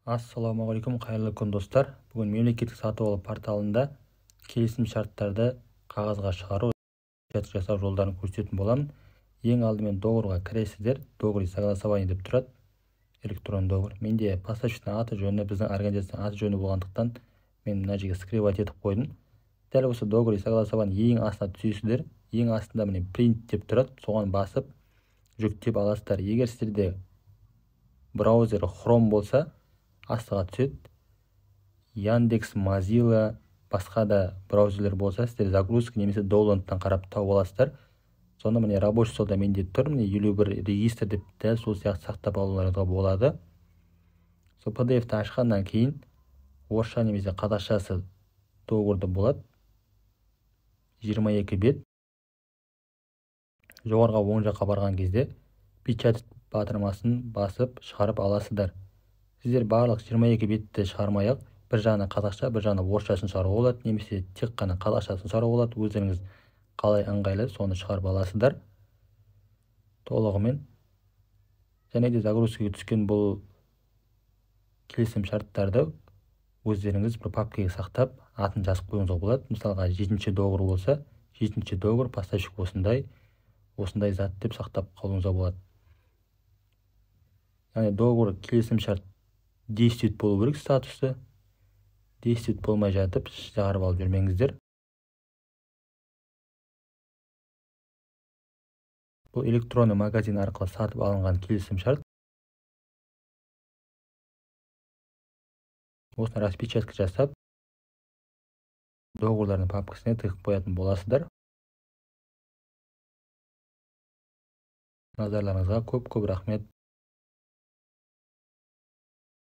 Ассалаумағалейкум, қайырлы күн достар. Бүгін мемлекеттік сатып алу порталында келісім шарттарды қағазға шығару жасау жолдарын көрсететін боламын. Ең алдымен договорға кіресіздер. Договор согласование деп тұрады, электрон договор. Менде поставщиктің аты жөні, біздің организацияның аты жөні болғандықтан мен мына жерге скрывать етіп қойдым. Дәл осы договор согласование ең астына түсесіздер. Ең астында міне print деп тұрады, соған басып жүктеп аласыздар. Егер сіздерде браузер Chrome болса, астыға түседі. Яндекс, Mozilla, басқа да браузерлер болса, сіздер загрузка немесе downloadтан қарап тауып аласыздар. Сонда міне рабочий столда менде тұр, міне 51 регистр деп дәл сол сияқты сақтап алуларыңызға болады. Сол PDF-ті ашқаннан кейін орысша немесе қазақшасы договорда болады. 22 бет. Жоғарғы оң жаққа барған кезде печать батырмасын басып шығарып аласыздар. Сіздер барлық 22 бетті шығармай-ақ, бір жағына қазақша, бір жағына орысшасын шығаруға болады, немесе тек қана қазақшасын шығаруға болады. Өздеріңіз қалай ыңғайлы соны шығарып аласыздар толығымен. Және де загрузкаға түскен бұл келісім шарттарды өздеріңіз бір папкаға сақтап, атын жазып қоюыңызға болады. Мысалға 7-ші договор болса, 7-ші договор поставщик осындай зат деп сақтап қалуыңызға болады. Яғни договор келісім шарт действует болу керек, статусы. Действует болмай жатып, шығарып алып жүрмеңіздер. Бұл электронный магазин арқылы сатып алынған келісім шарт. Осыны распечатка жасап, договорлардың папкасына тығып қоятын боласыздар. Назарларыңызға көп рахмет.